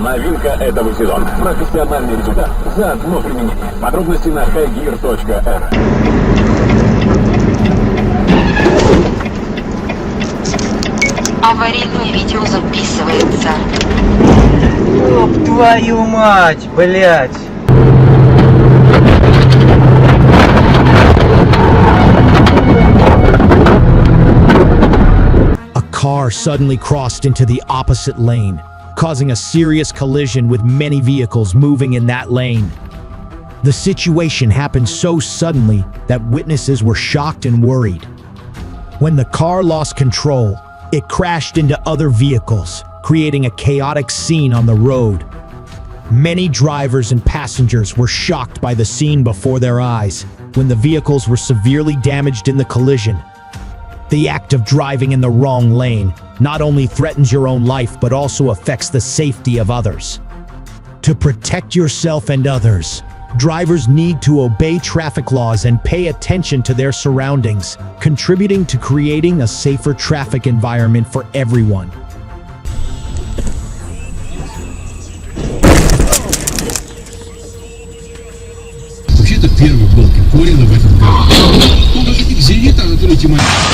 Новинка этого сезона. Профессиональный результат за одно применение. Подробности на highgear.r. Аварийное видео записывается. Ёб твою мать, блять! A car suddenly crossed into the opposite lane, causing a serious collision with many vehicles moving in that lane. The situation happened so suddenly that witnesses were shocked and worried. When the car lost control, it crashed into other vehicles, creating a chaotic scene on the road. Many drivers and passengers were shocked by the scene before their eyes when the vehicles were severely damaged in the collision. The act of driving in the wrong lane not only threatens your own life but also affects the safety of others. To protect yourself and others, drivers need to obey traffic laws and pay attention to their surroundings, contributing to creating a safer traffic environment for everyone. Вообще-то первый был Курина в этом году. Ну, как зенит, Анатолий Тимофеевич.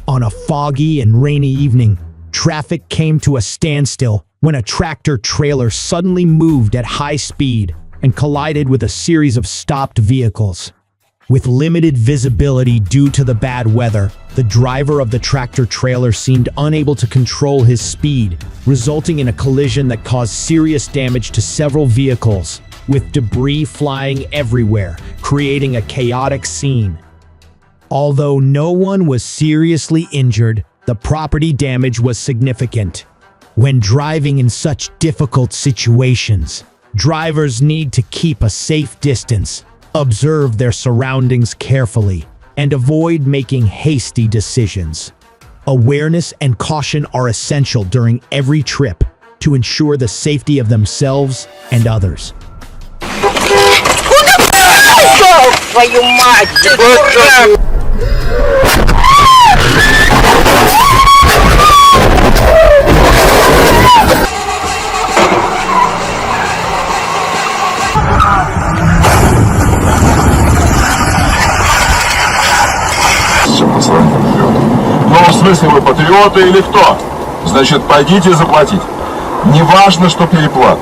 On a foggy and rainy evening, traffic came to a standstill when a tractor-trailer suddenly moved at high speed and collided with a series of stopped vehicles. With limited visibility due to the bad weather, the driver of the tractor-trailer seemed unable to control his speed, resulting in a collision that caused serious damage to several vehicles, with debris flying everywhere, creating a chaotic scene. Although no one was seriously injured, the property damage was significant. When driving in such difficult situations, drivers need to keep a safe distance, observe their surroundings carefully, and avoid making hasty decisions. Awareness and caution are essential during every trip to ensure the safety of themselves and others. Твою мать, ты дурак! Ну, в смысле, вы патриоты или кто? Значит, пойдите заплатить. Неважно, что переплата.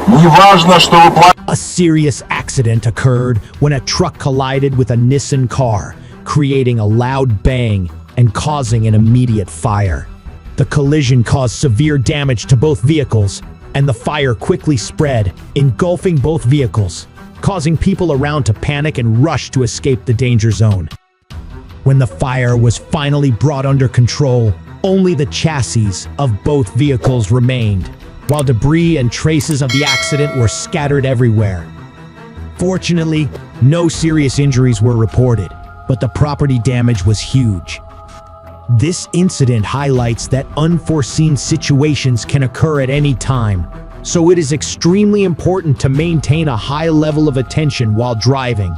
Неважно, что вы платите. A serious accident occurred when a truck collided with a Nissan car, creating a loud bang and causing an immediate fire. The collision caused severe damage to both vehicles, and the fire quickly spread, engulfing both vehicles, causing people around to panic and rush to escape the danger zone. When the fire was finally brought under control, only the chassis of both vehicles remained, while debris and traces of the accident were scattered everywhere. Fortunately, no serious injuries were reported, but the property damage was huge. This incident highlights that unforeseen situations can occur at any time, so it is extremely important to maintain a high level of attention while driving.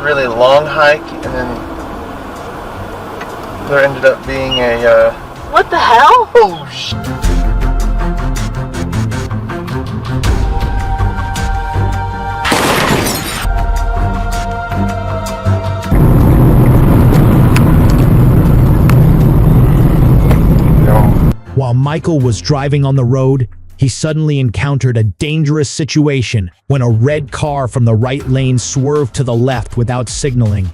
Really long hike, and then there ended up being a What the hell? oh sh. While Michael was driving on the road, he suddenly encountered a dangerous situation when a red car from the right lane swerved to the left without signaling.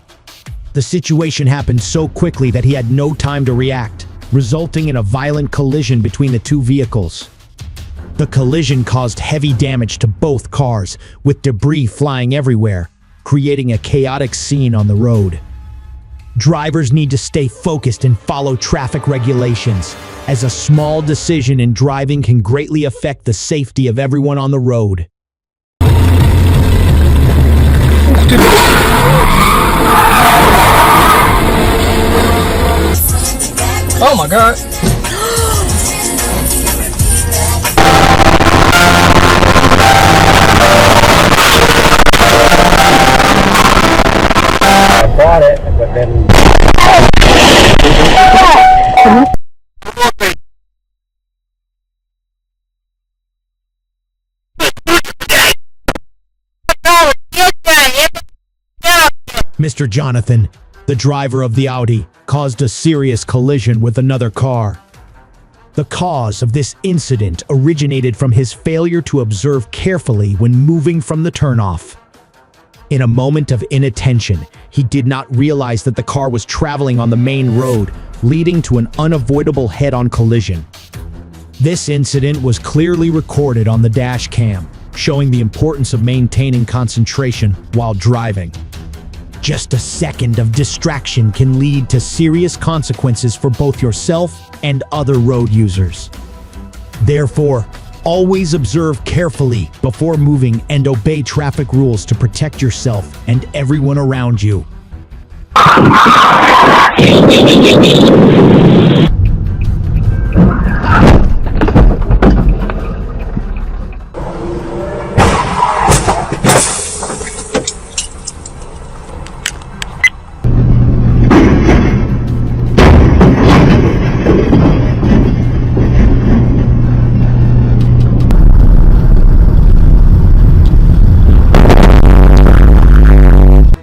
The situation happened so quickly that he had no time to react, resulting in a violent collision between the two vehicles. The collision caused heavy damage to both cars, with debris flying everywhere, creating a chaotic scene on the road. Drivers need to stay focused and follow traffic regulations, as a small decision in driving can greatly affect the safety of everyone on the road. Oh my god. I bought it, but then... Mr. Jonathan, the driver of the Audi, caused a serious collision with another car. The cause of this incident originated from his failure to observe carefully when moving from the turnoff. In a moment of inattention, he did not realize that the car was traveling on the main road, leading to an unavoidable head-on collision. This incident was clearly recorded on the dash cam, showing the importance of maintaining concentration while driving. Just a second of distraction can lead to serious consequences for both yourself and other road users. Therefore, always observe carefully before moving and obey traffic rules to protect yourself and everyone around you.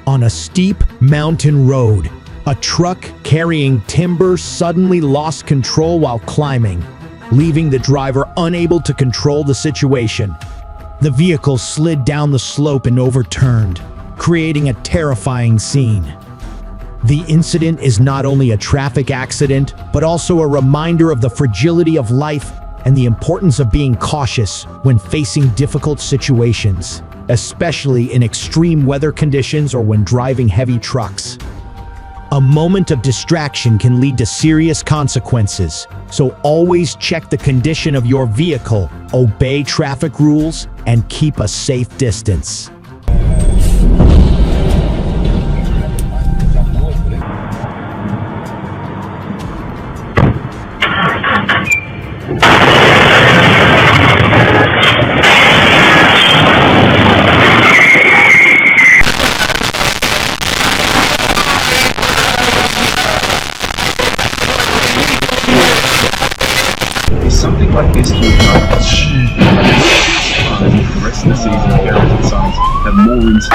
On a steep mountain road, a truck carrying timber suddenly lost control while climbing, leaving the driver unable to control the situation. The vehicle slid down the slope and overturned, creating a terrifying scene. The incident is not only a traffic accident, but also a reminder of the fragility of life and the importance of being cautious when facing difficult situations, especially in extreme weather conditions or when driving heavy trucks. A moment of distraction can lead to serious consequences, so always check the condition of your vehicle, obey traffic rules, and keep a safe distance. Something like this would not achieve the rest of the season of Garrett and Sons have more room to